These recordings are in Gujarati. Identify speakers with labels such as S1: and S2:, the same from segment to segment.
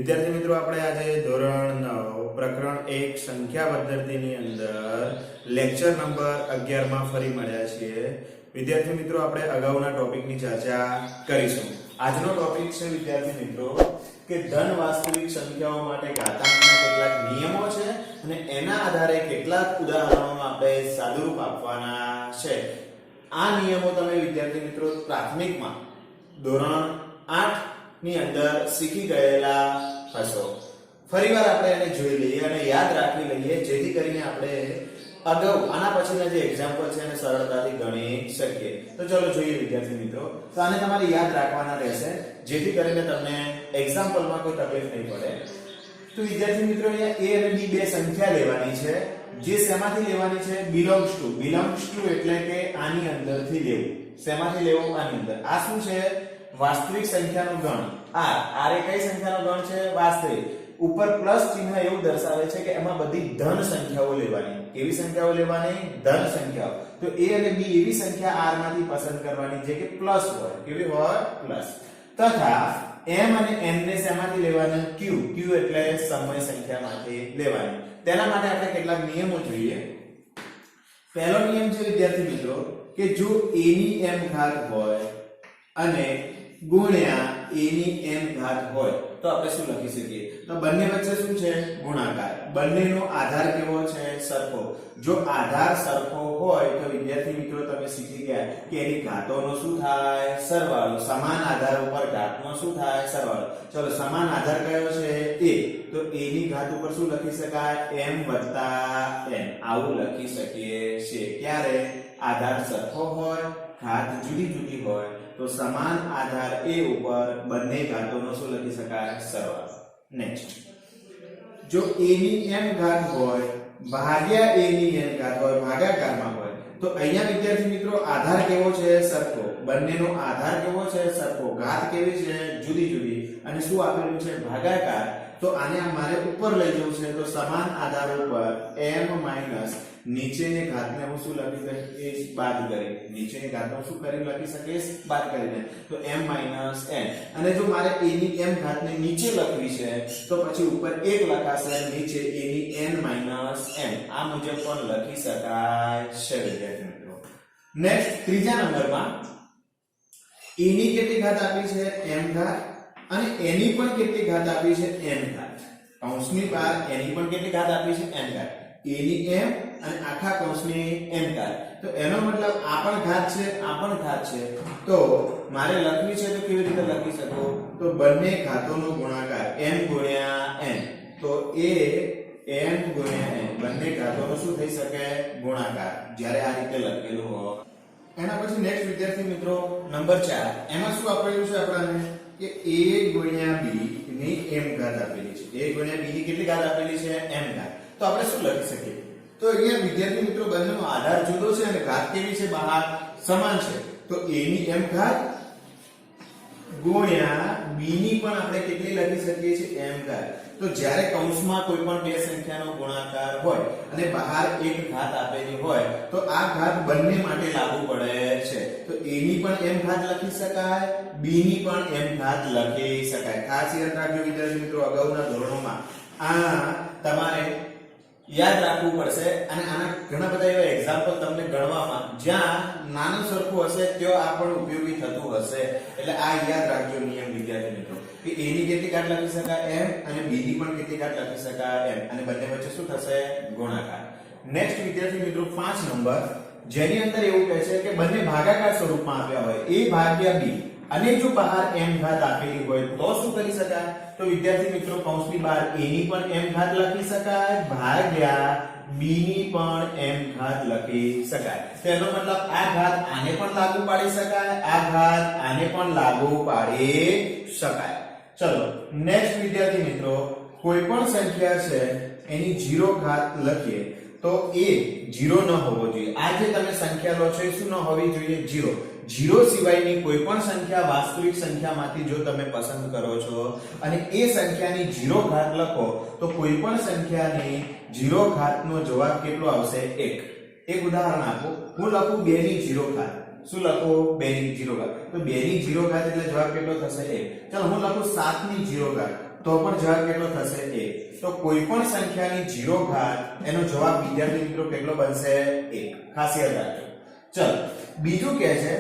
S1: વિદ્યાર્થી મિત્રો આપણે આજે ધોરણ 9 પ્રકરણ 1 સંખ્યા પદ્ધતિની અંદર લેક્ચર નંબર 11 માં ફરી મળ્યા છીએ। વિદ્યાર્થી મિત્રો આપણે અગાઉના ટોપિકની ચર્ચા કરીશું। આજનો ટોપિક છે વિદ્યાર્થી મિત્રો કે ધન વાસ્તવિક સંખ્યાઓ માટે ઘાતાંકના કેટલાક નિયમો છે અને એના આધારે કેટલાક ઉદાહરણોમાં આપણે સાદુરૂપ આપવાના છે। આ નિયમો તમે વિદ્યાર્થી મિત્રો પ્રાથમિકમાં ધોરણ 8 ની અંદર શીખી ગયેલા હશો। ફરીવાર આપણે એને જોઈ લઈએ અને યાદ રાખી લઈએ જેથી કરીને આપણે અગાઉ આના પછીના જે એક્ઝામ્પલ છે એને સરળતાથી ગણી શકીએ। તો ચલો જોઈએ વિદ્યાર્થી મિત્રો। તો આને તમારે યાદ રાખવાના રહેશે જેથી કરીને તમને એક્ઝામ્પલમાં કોઈ તકલીફ નહીં પડે। તો વિદ્યાર્થી મિત્રો અહીંયા a અને b બે સંખ્યા લેવાની છે જે શેમાંથી લેવાની છે belongs to એટલે કે આની અંદરથી લેવું। શેમાંથી લેવું? આની અંદર। આ શું છે? વાસ્તવિક સંખ્યાનો ગણ। r એ કઈ સંખ્યાનો ગણ છે? વાસ્તવિક। ઉપર પ્લસ ચિહ્ન એવું દર્શાવે છે કે એમાં બધી ધન સંખ્યાઓ લેવાની। કેવી સંખ્યાઓ લેવાની? ધન સંખ્યાઓ। તો a અને b એવી સંખ્યા r માંથી પસંદ કરવાની છે કે પ્લસ હોય। કેવી હોય? પ્લસ। તથા m અને n ને શેમાંથી લેવાના? q એટલે સમય સંખ્યામાંથી લેવાની। તેના માટે આપણે કેટલાક નિયમો જોઈએ। પહેલો નિયમ છે વિદ્યાર્થી મિત્રો કે જો a ની m ઘાત હોય અને ગુણ્યા a ની n ઘાત હોય તો આપણે શું લખી શકીએ? તો બંને વચ્ચે શું છે? ગુણાકાર। બંનેનો આધાર કેવો છે? સરખો। જો આધાર સરખો હોય તો વિદ્યાર્થી મિત્રો તમે શીખી ગયા કે એની ઘાતોનો શું થાય? સરવાળો। સમાન આધાર ઉપર ઘાતનો શું થાય? સરવાળો। ચલો સમાન આધાર કયો છે? a। તો a ની ઘાત ઉપર શું લખી શકાય? m + n આવું લખી શકીએ છીએ। ક્યારે? આધાર સરખો હોય, ઘાત જુદી જુદી હોય તો સમાન આધાર a ઉપર બંને ઘાતોનો શું લખી શકાય? સરવાળો। નેક્સ્ટ, જો a ની m ઘાત હોય ભાગ્યા a ની n ઘાત હોય, ભાગાકારમાં હોય તો અહીંયા વિદ્યાર્થી મિત્રો આધાર કેવો છે? સરખો। બંનેનો આધાર કેવો છે? સરખો। ઘાત કેવી છે? જુદી જુદી। અને શું આપેલું છે? ભાગાકાર। તો આને મારે ઉપર લઈ જવું છે તો સમાન આધાર ઉપર m - નીચેની ઘાતને હું શું લખી શકીશ? બાદ કરી। નીચેની ઘાતને શું કરી લખી શકીશ? બાદ કરીને। તો m - n। અને જો મારે a ની m ઘાતને નીચે લખવી છે તો પછી ઉપર 1 લખાશે, નીચે a ની n - n। આ મુજબ પણ લખી શકાય છે વિદ્યાર્થી મિત્રો। નેક્સ્ટ, ત્રીજા નંબરમાં a ની કેટલી ઘાત આપી છે? m ઘાત અને a ની પણ કેટલી ઘાત આપી છે? n ઘાત। કૌંસની બહાર a ની પણ કેટલી ઘાત આપી છે? n ઘાત। a ની m અને આખા કૌંસની n ઘાત। તો એનો મતલબ આ પણ ઘાત છે, આ પણ ઘાત છે। તો મારે લખવી છે તો કેવી રીતે લખી શકો? તો બંને ઘાતોનો ગુણાકાર m * n। તો a m * n બંને ઘાતોનો શું થઈ શકે? ગુણાકાર। જ્યારે આ રીતે લખેલું હોય એના પછી નેક્સ્ટ વિદ્યાર્થી મિત્રો નંબર 4 એમાં શું આપેલું છે આપણને કે a * b ની m ઘાત આપેલી છે। a * b ની કેટલી ઘાત આપેલી છે? m ઘાત। તો આપણે શું લખી શકીએ? તો અહીંયા વિદ્યાર્થી મિત્રો બંનેનો આધાર જુદો છે અને ઘાત કેવી છે? બહાર સમાન છે। તો a ની m ઘાત ગુણ્યા b ની પણ આપણે કેટલી લખી શકીએ છીએ? m ઘાત। તો જ્યારે કૌંસમાં કોઈ પણ બે સંખ્યાનો ગુણાકાર હોય અને બહાર એક ઘાત આપેલી હોય તો આ ઘાત બંને માટે લાગુ પડે છે। તો a ની પણ m ઘાત લખી શકાય, b ની પણ m ઘાત લખી શકાય। ખાસ યાદ રાખજો વિદ્યાર્થી મિત્રો, અગાઉના ધોરણોમાં આ તમારે યાદ રાખવું પડશે અને આના ઘણા બધા એવા એક્ઝામ્પલ તમને ગણવામાં જ્યાં નાનું સરખું હશે ત્યાં આ પણ ઉપયોગી થતું હશે। એટલે આ યાદ રાખજો નિયમ વિદ્યાર્થી મિત્રો કે a ની કેટલી ઘાત લખી શકાય? m અને b ની પણ કેટલી ઘાત લખી શકાય? m અને બંને વચ્ચે શું થશે? ગુણાકાર। નેક્સ્ટ વિદ્યાર્થી મિત્રો 5 નંબર જેની અંદર એવું કહે છે કે બંને ભાગાકાર સ્વરૂપમાં આપ્યા હોય a ભાગ્યા b અને જો બહાર m ઘાત આપેલી હોય તો શું કરી શકાય? તો વિદ્યાર્થી મિત્રો કૌંસની બહાર a ની પણ m ઘાત લખી શકાય ભાગ્યા b ની પણ m ઘાત લખી શકાય। તેનો મતલબ આ ઘાત આને પણ લાગુ પાડી શકાય, આ ઘાત આને પણ લાગુ પાડી શકાય। ચલો નેક્સ્ટ વિદ્યાર્થી મિત્રો કોઈ પણ સંખ્યા છે એની 0 ઘાત લખીએ તો એ 0 ન હોવો જોઈએ। આ જે તમે સંખ્યા લો છો એ શું ન હોવી જોઈએ? 0। 0 સિવાયની કોઈ પણ સંખ્યા વાસ્તવિક સંખ્યામાંથી જો તમે પસંદ કરો છો અને એ સંખ્યાની 0 ઘાત લખો તો કોઈ પણ સંખ્યાની 0 ઘાતનો જવાબ કેટલો આવશે? 1। એક ઉદાહરણ આપું, હું લખું 2 ની 0 ઘાત। શું લખું? 2 ની 0 ઘાત। તો 2 ની 0 ઘાત એટલે જવાબ કેટલો થશે? 1। ચાલો હું લખું 7 ની 0 ઘાત। તો પણ જવાબ કેટલો થશે 1. તો કોઈ પણ સંખ્યાની 0 ઘાત એનો જવાબ વિદ્યાર્થી મિત્રો કેટલો બનશે 1. ખાસ યાદ રાખજો. ચલો બીજું કે છે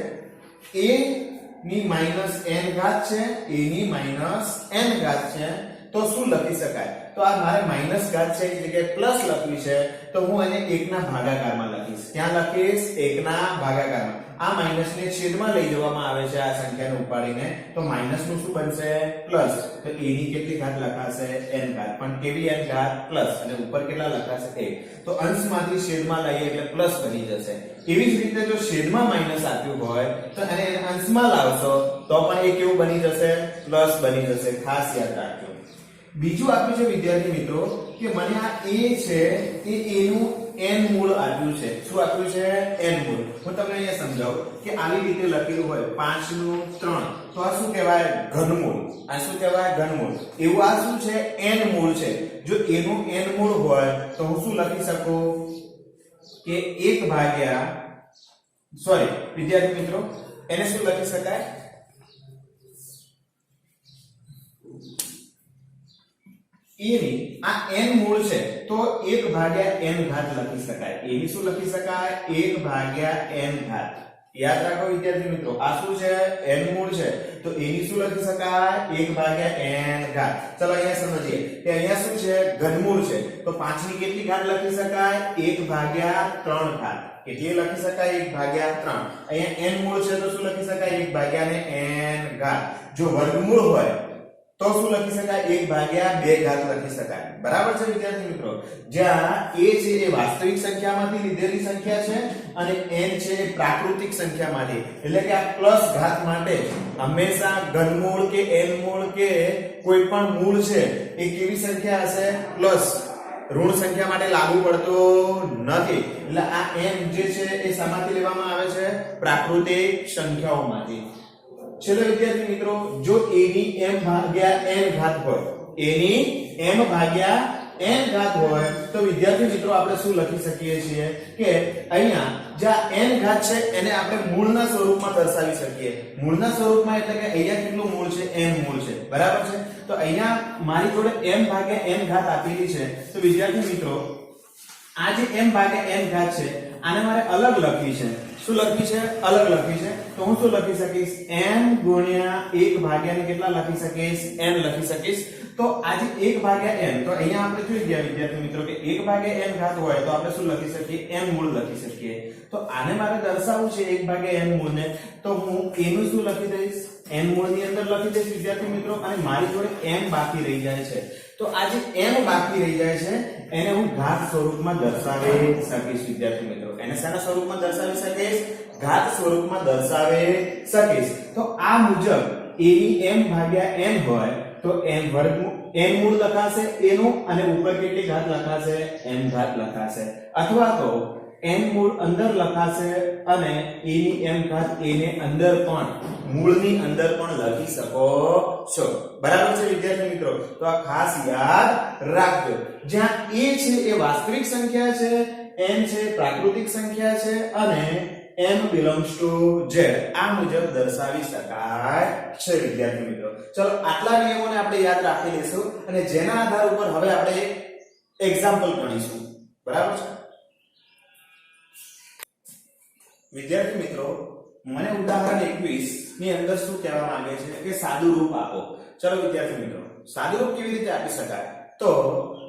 S1: a ની માઈનસ n ઘાત છે, a ની માઈનસ n ઘાત છે, તો શું લખી શકાય? તો આ મારે માઈનસ ઘાત છે એ જગ્યાએ પ્લસ લખવી છે, તો હું એને 1 ના ભાગાકારમાં લખીશ. ક્યાં લખીશ? 1 ના ભાગાકારમાં. આ માઈનસ ને છેદમાં લઈ જવામાં આવે છે આ સંખ્યાને ઉપાડીને, તો માઈનસ નું શું બનશે? પ્લસ. તો a ની કેટલી ઘાત લખાશે? n ઘાત. પણ કેવી n ઘાત? પ્લસ. અને ઉપર કેટલા લખાશે? 1. તો અંશમાંથી છેદમાં લઈએ એટલે પ્લસ બની જશે. એવી જ રીતે જો છેદમાં માઈનસ આપ્યું હોય તો એને અંશમાં લાવશો તો પણ એ કેવું બની જશે? પ્લસ બની જશે. ખાસ યાદ રાખજો. બીજું આપ્યું છે વિદ્યાર્થી મિત્રો કે મને આ a છે એ a નું n મૂળ આપ્યું છે. શું આપ્યું છે? n મૂળ. હું તમને અહીંયા સમજાવું કે આવી રીતે લખેલું હોય 5 નું 3, તો આ શું કહેવાય? ઘનમૂળ. આ શું કહેવાય? ઘનમૂળ. એવું આ શું છે? n મૂળ છે. જો a નું n મૂળ હોય તો હું શું લખી શકું કે 1 ભાગ્યા વિદ્યાર્થી મિત્રો એને શું લખી શકાય? a ની આ n મૂળ છે તો 1 ભાગ્યા n ઘાત લખી શકાય. a ની શું લખી શકાય? 1 ભાગ્યા n ઘાત. યાદ રાખો વિદ્યાર્થી મિત્રો, આ શું છે? n મૂળ છે તો a ની શું લખી શકાય? 1 ભાગ્યા n ઘાત. ચલો અહીંયા સમજીએ કે અહીંયા શું છે? ઘનમૂળ છે તો 5 ની કેટલી ઘાત લખી શકાય? 1 ભાગ્યા 3 ઘાત. કેટલી લખી શકાય? 1 ભાગ્યા 3. અહીંયા n મૂળ છે તો શું લખી શકાય? 1 ભાગ્યા ને n ઘાત. જો વર્ગમૂળ હોય તો શું લખી શકાય? 1 ભાગ્યા 2 ઘાત લખી શકાય. બરાબર છે વિદ્યાર્થી મિત્રો? જ્યાં a છે એ વાસ્તવિક સંખ્યામાંથી લીધેલી સંખ્યા છે અને n છે એ પ્રાકૃતિક સંખ્યામાંથી, એટલે કે આ પ્લસ ઘાત માટે હંમેશા ઘનમૂળ કે n મૂળ કે કોઈ પણ મૂળ છે એ કેવી સંખ્યા હશે? પ્લસ. ઋણ સંખ્યા માટે લાગુ પડતો નથી. એટલે આ n જે છે એ શેમાંથી લેવામાં આવે છે? પ્રાકૃતિક સંખ્યાઓમાંથી. ચલો વિદ્યાર્થી મિત્રો, જો a ની m ભાગ્યા n ઘાત હોય, a ની m ભાગ્યા n ઘાત હોય તો વિદ્યાર્થી મિત્રો આપણે શું લખી શકીએ છીએ કે અહીંયા જ્યાં n ઘાત છે એને આપણે મૂળના સ્વરૂપમાં દર્શાવી શકીએ. મૂળના સ્વરૂપમાં એટલે કે અહીંયા કેટલું મૂળ છે? n મૂળ છે. બરાબર છે? તો અહીંયા મારી જોડે m ભાગ્યા n ઘાત આપેલી છે તો વિદ્યાર્થી મિત્રો આ જે m ભાગ્યા n ઘાત છે આને મારે અલગ લખવી છે. શું લખવી છે? અલગ લખવી છે. તો હું શું લખી શકીશ? m ગુણ્યા 1 ભાગ્યા ને કેટલા લખી શકીશ? n લખી શકીશ. તો આજે 1 ભાગ્યા n, તો અહીંયા આપણે જોઈ ગયા વિદ્યાર્થી મિત્રો કે 1 ભાગ્યા n ઘાત હોય તો આપણે શું લખી શકીએ? n મૂળ લખી શકીએ. તો આને મારે દર્શાવવું છે 1 ભાગ્યા n મૂળને, તો હું a નું શું લખી દઈશ? n મૂળની અંદર લખી દઈશ વિદ્યાર્થી મિત્રો. અને મારી જોડે m બાકી રહી જાય છે તો આ જે m બાકી રહી જાય છે એને હું ઘાત સ્વરૂપમાં દર્શાવી શકીશ વિદ્યાર્થી મિત્રો. એને શાના સ્વરૂપમાં દર્શાવી શકીશ? ઘાત સ્વરૂપમાં દર્શાવી શકીશ. તો આ મુજબ a ની m ભાગ્યા n હોય તો n વર્ગ n મૂળ લખાશે a નું અને ઉપર કેટલી ઘાત લખાશે? m ઘાત લખાશે. અથવા તો n મૂળ અંદર લખાશે અને a ની m ઘાત a ને અંદર પણ મૂળની અંદર પણ લખી શકો છો. બરાબર છે વિદ્યાર્થી મિત્રો? તો આ ખાસ યાદ રાખજો. જ્યાં a છે એ વાસ્તવિક સંખ્યા છે, n છે પ્રાકૃતિક સંખ્યા છે અને m belongs to z આ મુજબ દર્શાવી શકાય છે વિદ્યાર્થી મિત્રો. ચલો આટલા નિયમોને આપણે યાદ રાખી લઈશું અને જેના આધાર ઉપર હવે આપણે એક્ઝામ્પલ ગણીશું. બરાબર છે વિદ્યાર્થી મિત્રો? મને ઉદાહરણ 21 ની અંદર શું કહેવા માંગે છે કે સાદું રૂપ આપો. ચલો વિદ્યાર્થી મિત્રો, સાદું રૂપ કેવી રીતે આપી શકાય? તો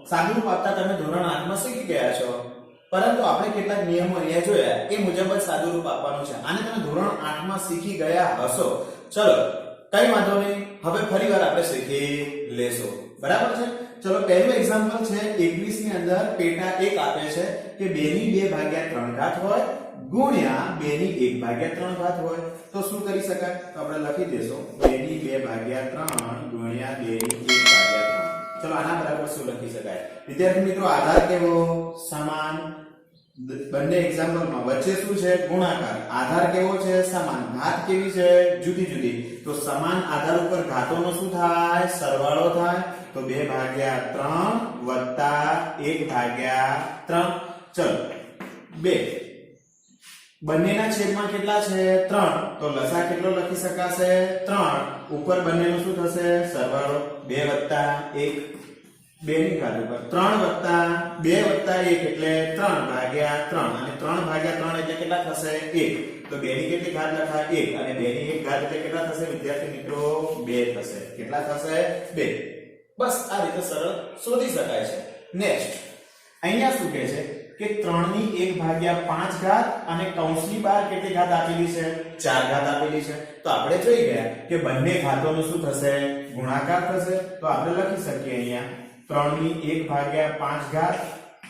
S1: સાદું રૂપ આપતા તમે ધોરણ 8 માં શીખી ગયા છો, પરંતુ આપણે કેટલાક નિયમો અહીંયા જોયા એ મુજબ જ સાદું રૂપ આપવાનું છે. આને તમે ધોરણ 8 માં શીખી ગયા હશો. ચલો કઈ વાંધો નહીં, હવે ફરીવાર આપણે શીખી લેશું. બરાબર છે? ચલો પહેલું એક્ઝામ્પલ છે 21 ની અંદર પેટા 1 આપે છે કે 2 ની 2 ભાગ્યા 3 ઘાત હોય ગુણ્યા 2 ની 1 ભાગ્યા 3 ઘાત હોય તો શું કરી શકાય? તો આપણે લખી દેશું 2 ની 2 ભાગ્યા 3 ગુણ્યા 2 ની 1 ભાગ્યા 3. ચલો આના બરાબર શું લખી શકાય? વિદ્યાર્થી મિત્રો આધાર કેવો? સમાન. બંને એક્ઝામ્પલમાં વચ્ચે શું છે? ગુણાકાર. આધાર કેવો છે? સમાન. ઘાત કેવી છે? જુદી જુદી. તો સમાન આધાર ઉપર ઘાતોનો શું થાય? સરવાળો થાય. તો 2 ભાગ્યા 3 વત્તા 1 ભાગ્યા 3. ચલો 2 બંનેના છેદમાં કેટલા છે 3 તો લસા કેટલો લખી શકાશે 3 ઉપર બંનેનું શું થશે સરવાળો 2 1 2 ની ઘાત ઉપર 3 2 1 એટલે 3 ભાગ્યા 3 અને 3 ભાગ્યા 3 એટલે કેટલા થશે 1 તો 2 ની કેટલી ઘાત લખાય 1 અને 2 ની 1 ઘાત એટલે કેટલા થશે વિદ્યાર્થી મિત્રો 2 થશે કેટલા થશે 2 બસ આ રીતે સરળ શોધી શકાય છે નેક્સ્ટ અહીંયા શું કહે છે કે 3 ની 1 ભાગ્યા 5 ઘાત અને કૌંસની બહાર કેટલી ઘાત આપેલી છે 4 ઘાત આપેલી છે તો આપણે જોઈ ગયા કે બંને ઘાતોનું શું થશે ગુણાકાર થશે તો આપણે લખી શકીએ અહીંયા 3 ની 1 ભાગ્યા 5 ઘાત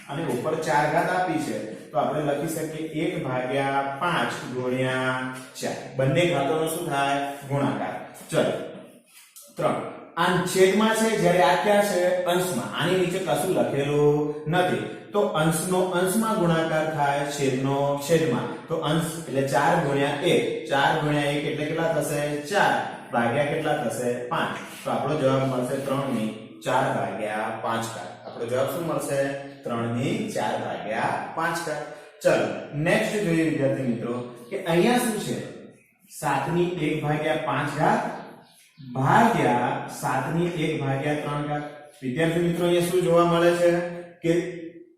S1: અને ઉપર 4 ઘાત આપી છે તો આપણે લખી શકીએ 1 ભાગ્યા 5 ગુણ્યા 4 બંને ઘાતોનો શું થાય ગુણાકાર ચલો 3 આ છેદમાં છે જ્યારે આ ક્યાં છે અંશમાં આની નીચે કશું લખેલું નથી તો અંશનો અંશમાં ગુણાકાર થાય છેદનો છેદમાં તો અંશ એટલે 4 ગુણ્યા 1 4 ગુણ્યા 1 એટલે કેટલા થશે 4 ભાગ્યા કેટલા થશે 5 તો આપણો જવાબ મળશે 3 ની 4 ભાગ્યા 5 ઘાત આપણો જવાબ શું મળશે 3 ની 4 ભાગ્યા 5 ઘાત ચલો નેક્સ્ટ જોઈએ વિદ્યાર્થી મિત્રો કે અહીંયા શું છે 7 ની 1 ભાગ્યા 5 ઘાત ભાગ્યા 7 ની 1 ભાગ્યા 3 ઘાત વિદ્યાર્થી મિત્રો અહીંયા શું જોવા મળે છે કે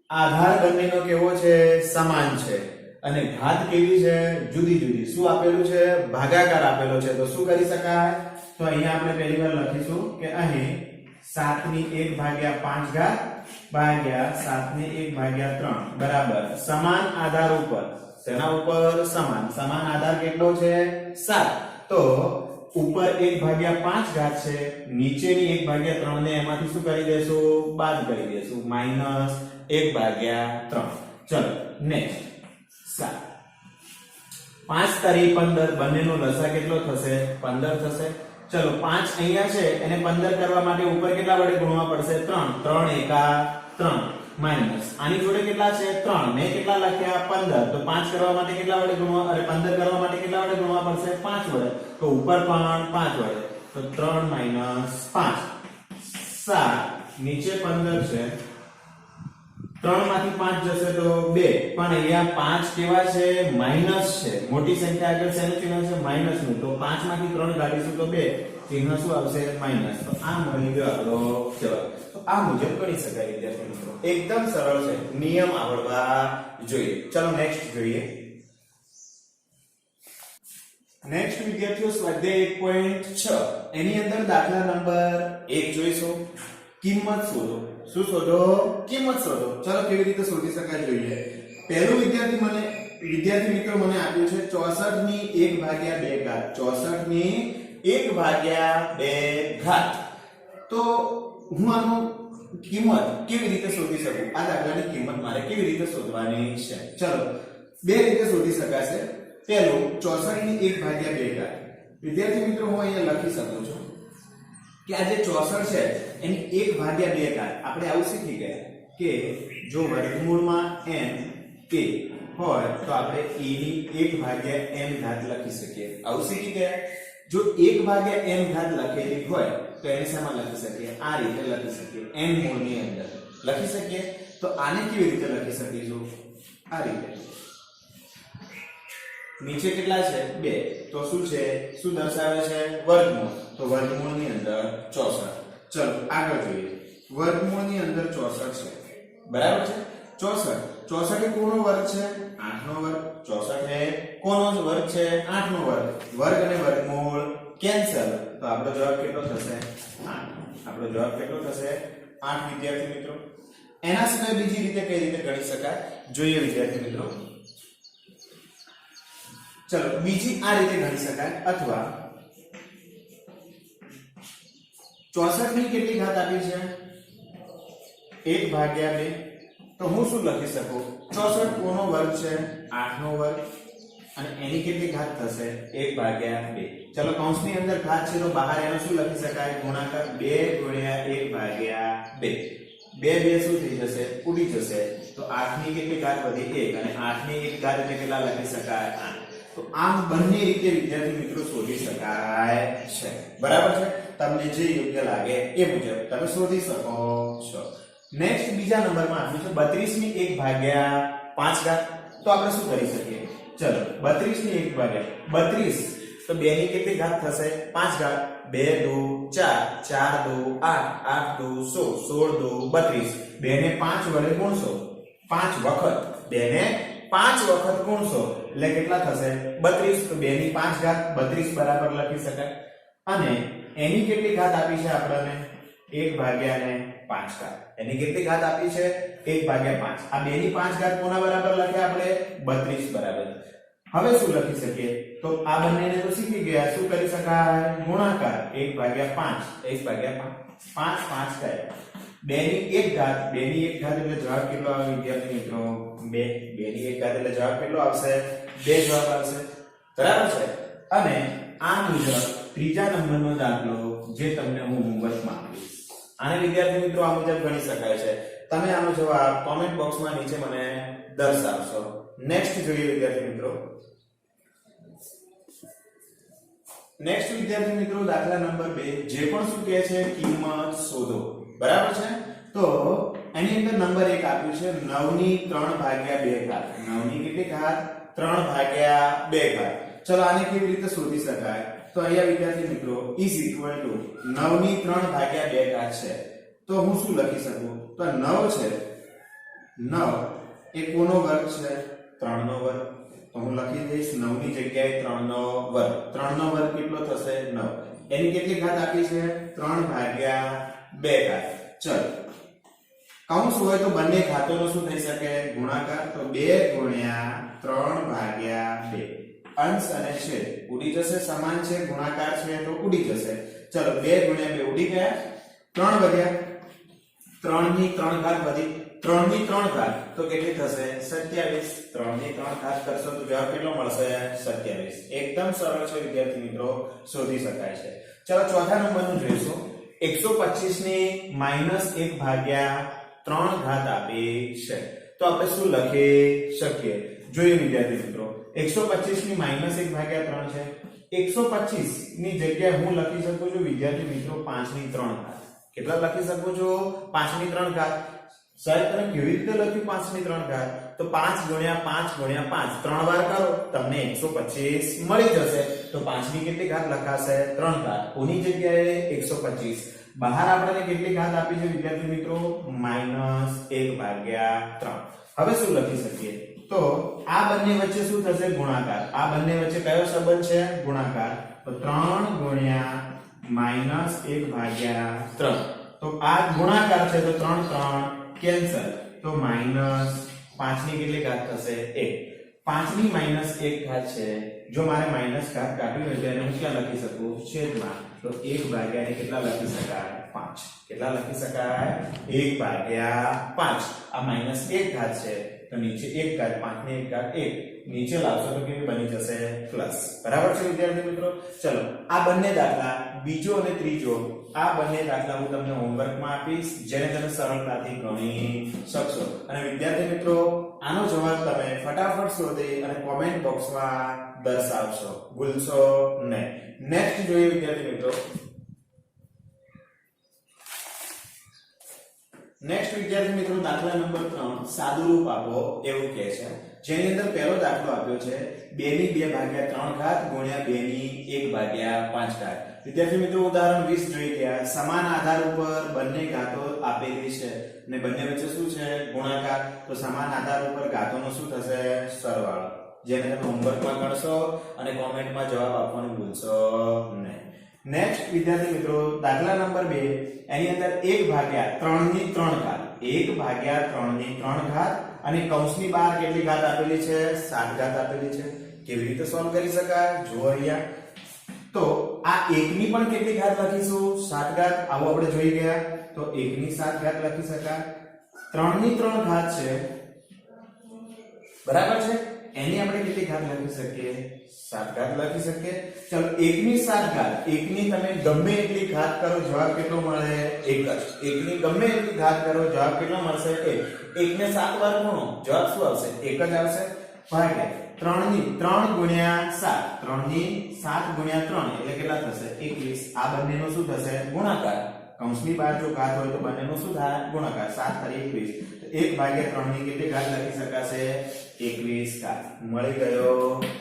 S1: આધાર બંનેનો કેવો છે સમાન છે અને ઘાત કેવી છે જુદી જુદી શું આપેલું છે ભાગાકાર આપેલો છે તો શું કરી શકાય તો અહીંયા આપણે પહેલી વાર લખીશું કે અહીં 7 ની 1 ભાગ્યા 5 ઘાત ભાગ્યા 7 ની 1 ભાગ્યા 3 બરાબર સમાન આધાર ઉપર શેના ઉપર સમાન આધાર કેટલો છે 7 તો ઉપર 1 ભાગ્યા 5 ઘાત છે નીચેની 1 ભાગ્યા 3 ને એમાંથી શું કરી દેશું બાદ કરી દેશું માઈનસ 1 ભાગ્યા 3 ચલો નેક્સ્ટ 7 5 તારી 15 બંનેનો લસા કેટલો થશે 15 થશે ચલો 5 અહીંયા છે એને 15 કરવા માટે ઉપર કેટલા વડે ગુણવા પડશે 3 3 એકા 3 માઈનસ આની જોડે કેટલા છે 3 મેં કેટલા લખ્યા 15 તો 5 કરવા માટે કેટલા વડે ગુણવા અરે 15 કરવા માટે કેટલા વડે ગુણવા પડશે 5 વડે તો ઉપર પણ 5 વડે તો 3 5 7 નીચે 15 છે 3 માંથી 5 જશે તો 2 પણ અહીંયા 5 કેવા છે માઈનસ છે મોટી સંખ્યા આગળ શેનું ચિહ્ન છે માઈનસ નું તો 5 માંથી 3 કાઢીશું તો 2 ચિહ્ન શું આવશે માઈનસ તો આ મળી ગયો આપણો જવાબ તો આ મુજબ કરી શકાય વિદ્યાર્થી મિત્રો એકદમ સરળ છે નિયમ આવડવા જોઈએ ચલો નેક્સ્ટ જોઈએ નેક્સ્ટ વિદ્યાર્થીઓ સ્વાધ્યાય 1.6 એની અંદર દાખલા નંબર 1 જોઈશું કિંમત શોધો શું શોધો કિંમત શોધો ચલો કેવી રીતે શોધી શકાય જોઈએ પહેલું વિદ્યાર્થી મિત્રો મને આપ્યું છે 64 ની 1 ભાગ્યા 2 ઘાત 64 ની 1 ભાગ્યા 2 ઘાત તો હું આનું કિંમત કેવી રીતે શોધી શકું આ દાખલાની કિંમત મારે કેવી રીતે શોધવાની છે ચલો બે રીતે શોધી શકાશે પહેલું 64 ની 1 ભાગ્યા 2 ઘાત વિદ્યાર્થી મિત્રો હું અહીંયા લખી શકું છું કે આ જે 64 છે એની 1 ભાગ્યા 2 ઘાત આપણે આવું શીખી ગયા કે જો વર્ગમૂળમાં n k હોય તો આપણે a ની 1 ભાગ્યા n ઘાત લખી શકીએ આવું શીખી ગયા જો 1 ભાગ્યા n ઘાત લખેલી હોય તો એને શેમાં લખી શકીએ આ રીતે લખી શકીએ n મૂળની અંદર લખી શકીએ તો આને કેવી રીતે લખી શકીશું આ રીતે નીચે કેટલા છે 2 તો શું છે શું દર્શાવે છે વર્ગમૂળ તો વર્ગમૂળની અંદર 64 ચલો આગળ જોઈએ વર્ગમૂળની અંદર 64 છે બરાબર છે 64 એ કોનો વર્ગ છે 8 નો વર્ગ 64 એ કોનો વર્ગ છે 8 નો વર્ગ વર્ગ અને વર્ગમૂળ કેન્સલ તો આપણો જવાબ કેટલો થશે 8 આપણો જવાબ કેટલો થશે 8 વિદ્યાર્થી મિત્રો એના સિવાય બીજી રીતે કઈ રીતે ગણી શકાય જોઈએ વિદ્યાર્થી મિત્રો ચલો બીજી આ રીતે ગણી શકાય અથવા 64 ની કેટલી ઘાત આપી છે 1 ભાગ્યા 2 તો હું શું લખી શકું 64 કોનો વર્ગ છે 8 નો વર્ગ અને એની કેટલી ઘાત થશે 1 ભાગ્યા 2 ચલો કૌંસની અંદર ઘાત છે તો બહાર એનો શું લખી શકાય ગુણાકાર 2 ગુણ્યા 1 ભાગ્યા 2 2 શું થઈ જશે ઉડી જશે તો 8 ની કેટલી ઘાત વધી 1 અને 8 ની 1 ઘાત એટલે કેટલા લખી શકાય 8 તો આમ બંને રીતે વિદ્યાર્થી મિત્રો શોધી શકાય છે બરાબર છે તમને જે યોગ્ય લાગે એ મુજબ તમે શોધી શકો છો નેક્સ્ટ બીજા નંબરમાં આપ્યું છે 32 ની 1 ભાગ્યા 5 ઘાત તો આપણે શું કરી શકીએ ચલો 32 ની 1 ભાગ્યા 32 તો 2 ની કેટલી ઘાત થશે 5 ઘાત 2 2 4 4 2 8 8 2 16 16 2 32 2 ને 5 વડે ગુણશો 5 વખત 2 ને 5 વખત ગુણશો એટલે કેટલા થશે 32 તો 2 ની 5 ઘાત 32 બરાબર લખી શકાય અને એની કેટલી ઘાત આપી છે આપણને 1 ભાગ્યા ને 5 ઘાત એની કેટલી ઘાત આપી છે 1 ભાગ્યા 5 આ 2 ની 5 ઘાત કોના બરાબર લખ્યા આપણે 32 બરાબર હવે શું લખી શકીએ તો આ બંનેને તો શીખી ગયા શું કરી શકાય ગુણાકાર 1 ભાગ્યા 5 1 ભાગ્યા 5 5 થાય 2 ની 1 ઘાત 2 ની 1 ઘાત એટલે જવાબ કેટલો આવે વિદ્યાર્થી મિત્રો 2 2 ની 1 ઘાત એટલે જવાબ કેટલો આવશે 2 જવાબ આવશે બરાબર છે અને આ મુજબ ત્રીજા નંબરનો દાખલો જે તમને હું હોમવર્કમાં આપીશ આને વિદ્યાર્થી મિત્રો આ મુજબ ગણી શકાય છે તમે આનો જવાબ કોમેન્ટ બોક્સમાં નીચે મને દર્શાવશો નેક્સ્ટ જોઈએ વિદ્યાર્થી મિત્રો નેક્સ્ટ વિદ્યાર્થી મિત્રો દાખલા નંબર 2 જે પણ શું કહે છે કિંમત શોધો બરાબર છે તો એની અંદર નંબર 1 આપ્યું છે 9 ની 3 ભાગ્યા 2 ઘાત 9 ની કેટલી ઘાત 3 ભાગ્યા 2 ઘાત ચલો આને કેવી રીતે શોધી શકાય તો અહીંયા વિદ્યાર્થી મિત્રો is equal to 9 ની 3 ભાગ્યા 2 ઘાત છે તો હું શું લખી શકું તો 9 છે 9 એ કોનો વર્ગ છે 3 નો વર્ગ તો હું લખી દઈશ 9 ની જગ્યાએ 3 નો વર્ગ 3 નો વર્ગ કેટલો થશે 9 એની કેટલી ઘાત આપી છે 3 ભાગ્યા 2 ઘાત ચલ કૌંસ હોય તો બંને ઘાતોનો શું થઈ શકે ગુણાકાર તો 2 ગુણ્યા 3 ભાગ્યા 2 અંશ અને છેદ ઉડી જશે સમાન છે ગુણાકાર છે તો ઉડી જશે ચલો 2 ગુણ્યા 2 ઉડી ગયા 3 વધ્યા 3 ની 3 ઘાત વધી 3 ની 3 ઘાત તો કેટલી થશે 27 3 ની 3 ઘાત કરશો તો જવાબ કેટલો મળશે 27 એકદમ સરળ છે વિદ્યાર્થી મિત્રો શોધી શકાય છે ચલો ચોથા નંબરનું જોઈશું 125 ની -1 ભાગ્યા 3 ઘાત આપી છે તો આપણે શું લખી શકીએ જોઈએ વિદ્યાર્થી મિત્રો 125 ની -1 ભાગ્યા 3 છે 125 ની જગ્યાએ હું લખી શકું છું વિદ્યાર્થી મિત્રો 5 ની 3 ઘાત કેટલા લખી શકું છું 5 ની 3 ઘાત સાહેબ તમે કેવી રીતે લખ્યું 5 ની 3 ઘાત તો 5 ગુણ્યા 5 ગુણ્યા 5 ત્રણ વાર કરો તમને 125 મળી જશે તો 5 ની કેટલી ઘાત લખાશે 3 ઘાત કોની જગ્યાએ 125 બહાર આપણને કેટલી ઘાત આપી છે વિદ્યાર્થી મિત્રો -1 ભાગ્યા 3 હવે શું લખી શકીએ તો આ બંને વચ્ચે શું થશે ગુણાકાર આ બંને વચ્ચે કયો સંબંધ છે ગુણાકાર તો 3 ગુણ્યા -1 ભાગ્યા 3 તો આ ગુણાકાર છે તો 3 3 કેન્સલ તો -5 ની કેટલી ઘાત થશે 1 5 ની -1 ઘાત છે જો મારે માઈનસ ઘાત કાઢવી હોય તો એને હું ક્યાં લખી શકું છેદમાં તો 1 ભાગ્યા ને કેટલા લખી શકાય 5 કેટલા લખી શકાય 1 ભાગ્યા 5 આ -1 ઘાત છે તો નીચે 1 ઘાત 5 ની 1 ઘાત 1 નીચે લાવશો તો કેવી બની જશે પ્લસ બરાબર છે વિદ્યાર્થી મિત્રો ચલો આ બંને દાખલા બીજો અને ત્રીજો આ બંને દાખલા હું તમને હોમવર્કમાં આપીશ જેને તમે સરળતાથી ગણી શકશો અને વિદ્યાર્થી મિત્રો આનો જવાબ તમે ફટાફટ શોધી અને કોમેન્ટ બોક્સમાં દર્શાવશો ભૂલશો નહીં નેક્સ્ટ જોઈએ વિદ્યાર્થી મિત્રો નેક્સ્ટ વિદ્યાર્થી મિત્રો દાખલા નંબર 3 સાદુરૂપ આપો એવું કહે છે જેની અંદર પહેલો દાખલો આપ્યો છે 2 ની 2 ભાગ્યા 3 ઘાત ગુણ્યા 2 ની 1 ભાગ્યા 5 ઘાત વિદ્યાર્થી મિત્રો ઉદાહરણ 20 જોઈ ગયા સમાન આધાર ઉપર બંને ઘાતો આપેલી છે અને બંને વચ્ચે શું છે ગુણાકાર તો સમાન આધાર ઉપર ઘાતોનો શું થશે સરવાળો જેને તમે હોમવર્કમાં કરશો અને કોમેન્ટમાં જવાબ આપવાનું ભૂલશો નહીં નેક્સ્ટ વિદ્યાર્થી મિત્રો દાખલા નંબર 2 એની અંદર 1 ભાગ્યા 3 ની 3 ઘાત 1 ભાગ્યા 3 ની 3 ઘાત અને કૌંસની બહાર કેટલી ઘાત આપેલી છે 7 ઘાત આપેલી છે કેવી રીતે સોલ્વ કરી શકાય જુઓ અહીંયા તો આ 1 ની પણ કેટલી ઘાત લખીશું 7 ઘાત આવો આપણે જોઈ ગયા તો 1 ની 7 ઘાત લખી શકાય 3 ની 3 ઘાત છે બરાબર છે એની આપણે કેટલી ઘાત લખી શકીએ 7 ઘાત લખી શકીએ ચલો 1 ની 7 ઘાત 1 ની તમે ગમે એટલી ઘાત કરો જવાબ કેટલો મળે 1 જ 1 ની ગમે એટલી ઘાત કરો જવાબ કેટલો મળશે 1 1 ને 7 વાર ગુણો જવાબ શું આવશે 1 જ આવશે ભાગ્યા 3 ની 3 ગુણ્યા 7 3 ની 7 ગુણ્યા 3 એટલે કેટલા થશે 21 આ બંનેનો શું થશે ગુણાકાર કૌંસની બહાર જો ઘાત હોય તો બંનેનો શું થાય ગુણાકાર 7 તારી 21 તો 1/3 ની કેટલી ઘાત લખી શકાશે 21 ઘાત મળી ગયો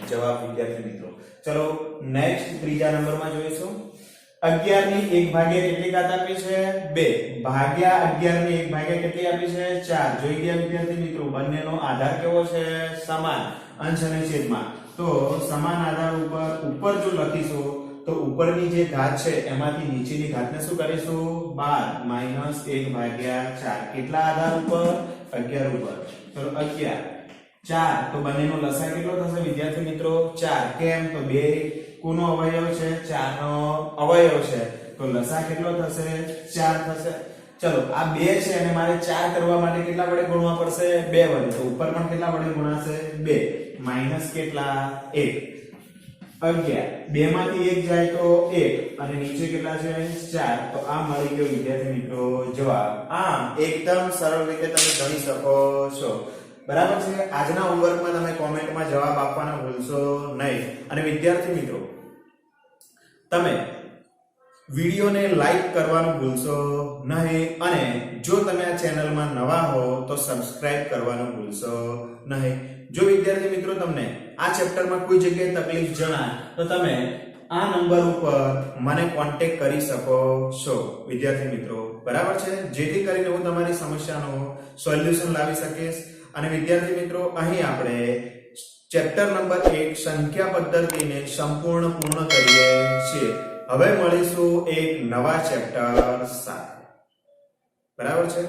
S1: જવાબ વિદ્યાર્થી મિત્રો ચલો નેક્સ્ટ ત્રીજા નંબરમાં જોઈશું 11 ની 1/2 કેટલી ઘાત આપી છે 2 ભાગ્યા 11 ની 1/2 કેટલી આપી છે 4 જોઈ ગયા વિદ્યાર્થી મિત્રો બંનેનો આધાર કેવો છે સમાન અંશ અને છેદમાં તો સમાન આધાર ઉપર જો લખીશું તો ઉપરની જે ઘાત છે એમાંથી નીચેની ઘાતને શું કરીશું 12 માઈનસ 1/4 કેટલા આધાર ઉપર 11 ઉપર ચલો 11 4 તો બંનેનો લસાઅ કેટલો થશે વિદ્યાર્થી મિત્રો 4 કેમ તો 2 કોનો અવયવ છે 4 નો અવયવ છે તો લસાઅ કેટલો થશે 4 થશે ચલો આ 2 છે અને મારે 4 કરવા માટે કેટલા વડે ગુણવા પડશે 2 વડે તો ઉપર પણ કેટલા વડે ગુણાશે 2 માઈનસ કેટલા 1 11 2 માંથી 1 જાય તો 1 અને નીચે કેટલા છે 4 તો આ મળી ગયો વિદ્યાર્થી મિત્રો જવાબ આમ એકદમ સરળ રીતે તમે ગણી શકો છો બરાબર છે આજના હોમવર્કમાં તમે કોમેન્ટમાં જવાબ આપવાના ભૂલશો નહીં અને વિદ્યાર્થી મિત્રો તમે વિડિયોને લાઈક કરવાનું ભૂલશો નહીં અને જો તમે આ ચેનલમાં નવા હો તો સબસ્ક્રાઇબ કરવાનું ભૂલશો નહીં જો વિદ્યાર્થી મિત્રો તમને આ ચેપ્ટરમાં કોઈ જગ્યાએ તકલીફ જણાય તો તમે આ નંબર ઉપર મને કોન્ટેક્ટ કરી શકો છો વિદ્યાર્થી મિત્રો બરાબર છે જેથી કરીને હું તમારી સમસ્યાનો સોલ્યુશન લાવી શકીશ અને વિદ્યાર્થી મિત્રો અહીં આપણે ચેપ્ટર નંબર 1 સંખ્યા પદ્ધતિને સંપૂર્ણ પૂર્ણ કરીએ છીએ હવે મળીશું એક નવા ચેપ્ટર સાથે બરાબર છે